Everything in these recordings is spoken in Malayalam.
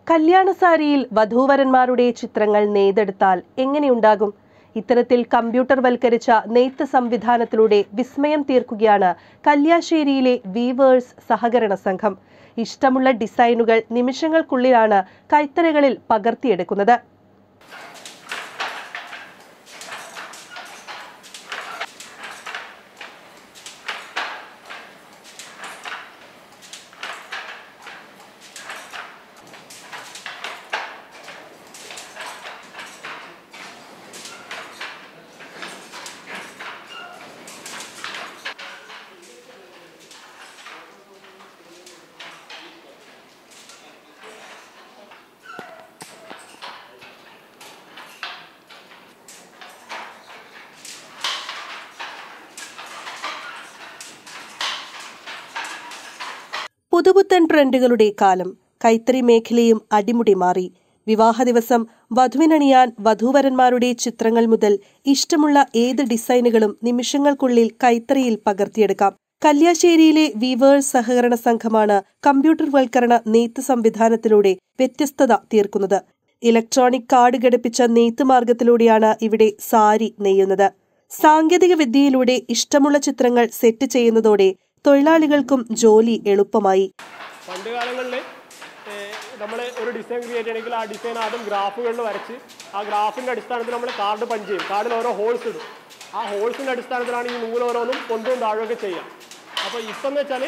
കല്യാണസാരിയിൽ വധൂവരന്മാരുടെ ചിത്രങ്ങൾ നെയ്തെടുത്താൽ എങ്ങനെയുണ്ടാകും? ഇത്തരത്തിൽ കമ്പ്യൂട്ടർവൽക്കരിച്ച നെയ്ത്ത് സംവിധാനത്തിലൂടെ വിസ്മയം തീർക്കുകയാണ് കല്യാശ്ശേരിയിലെ വീവേഴ്സ് സഹകരണ സംഘം. ഇഷ്ടമുള്ള ഡിസൈനുകൾ നിമിഷങ്ങൾക്കുള്ളിലാണ് കൈത്തറികളിൽ പകർത്തിയെടുക്കുന്നത്. പുതുപുത്തൻ ട്രെൻഡുകളുടെ കാലം. കൈത്തറി മേഖലയും അടിമുടി മാറി. വിവാഹ ദിവസം വധുവിനണിയാൻ വധൂവരന്മാരുടെ ചിത്രങ്ങൾ മുതൽ ഇഷ്ടമുള്ള ഏത് ഡിസൈനുകളും നിമിഷങ്ങൾക്കുള്ളിൽ കൈത്തറിയിൽ പകർത്തിയെടുക്കാം. കല്യാശ്ശേരിയിലെ വീവേഴ്സ് സഹകരണ സംഘമാണ് കമ്പ്യൂട്ടർവൽക്കരണ നെയ്ത്ത് സംവിധാനത്തിലൂടെ വ്യത്യസ്തത തീർക്കുന്നത്. ഇലക്ട്രോണിക് കാർഡ് ഘടിപ്പിച്ച നെയ്ത്ത് മാർഗത്തിലൂടെയാണ് ഇവിടെ സാരി നെയ്യുന്നത്. സാങ്കേതിക വിദ്യയിലൂടെ ഇഷ്ടമുള്ള ചിത്രങ്ങൾ സെറ്റ് ചെയ്യുന്നതോടെ തൊഴിലാളികൾക്കും ജോലി എളുപ്പമായി. പണ്ട് കാലങ്ങളിൽ നമ്മൾ ഒരു ഡിസൈൻ ക്രിയേറ്റ് ചെയ്യണമെങ്കിൽ ആ ഡിസൈൻ ആദ്യം ഗ്രാഫുകളിൽ വരച്ച് ആ ഗ്രാഫിൻ്റെ അടിസ്ഥാനത്തിൽ നമ്മൾ കാർഡ് പഞ്ച് ചെയ്യും. കാർഡിൽ ഓരോ ഹോൾസ് ഇടും. ആ ഹോൾസിൻ്റെ അടിസ്ഥാനത്തിലാണ് ഈ നൂലോരോന്നും കൊണ്ടും താഴെയൊക്കെ ചെയ്യുക. അപ്പോൾ ഇപ്പം എന്ന് വെച്ചാൽ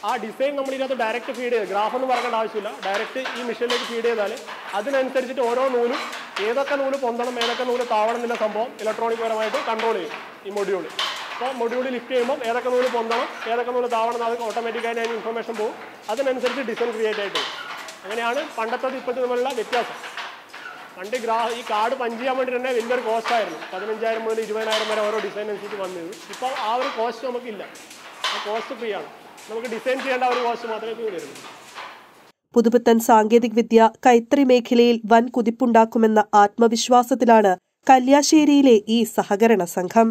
ആ ഡിസൈൻ നമ്മൾ ഇതിനകത്ത് ഡയറക്റ്റ് ഫീഡ് ചെയ്ത് ഗ്രാഫൊന്നും പറയേണ്ട ആവശ്യമില്ല. ഡയറക്റ്റ് ഈ മെഷീനിലേക്ക് ഫീഡ് ചെയ്താൽ അതിനനുസരിച്ചിട്ട് ഓരോ നൂലും ഏതൊക്കെ നൂല് പൊന്തണം ഏതൊക്കെ നൂല് താവണം എന്നുള്ള സംഭവം ഇലക്ട്രോണിക് പരമായിട്ട് കൺട്രോൾ ചെയ്യും ഈ മൊഡ്യൂൾ. അപ്പോൾ മൊഡ്യൂൾ ലിഫ്റ്റ് ചെയ്യുമ്പോൾ ഏതൊക്കെ നൂല് പൊന്തണം ഏതൊക്കെ നൂല് താവണം അത് ഓട്ടോമാറ്റിക്കായിട്ട് അതിന് ഇൻഫർമേഷൻ പോകും. അതിനനുസരിച്ച് ഡിസൈൻ ക്രിയേറ്റ് ആയിട്ട് പോകും. അങ്ങനെയാണ് പണ്ടത്തെ ഇപ്പോഴത്തെ തമ്മിലുള്ള വ്യത്യാസം. പണ്ട് ഈ കാർഡ് പഞ്ച് ചെയ്യാൻ വേണ്ടി തന്നെ വലിയൊരു കോസ്റ്റ് ആയിരുന്നു. 15,000 മുതൽ 20,000 വരെ ഓരോ ഡിസൈൻ അനുസരിച്ച് വന്നത്. ഇപ്പോൾ ആ ഒരു കോസ്റ്റ് നമുക്കില്ല. ആ കോസ്റ്റ് ഫ്രീ ആണ്. നമുക്ക് ഡിസൈൻ ചെയ്യേണ്ട ഒരു കോസ്റ്റ് മാത്രമേ ഇപ്പോൾ വരുന്നു. പുതുപുത്തൻ സാങ്കേതിക വിദ്യ കൈത്തറി മേഖലയിൽ വൻ കുതിപ്പുണ്ടാക്കുമെന്ന ആത്മവിശ്വാസത്തിലാണ് കല്യാശ്ശേരിയിലെ ഈ സഹകരണ സംഘം.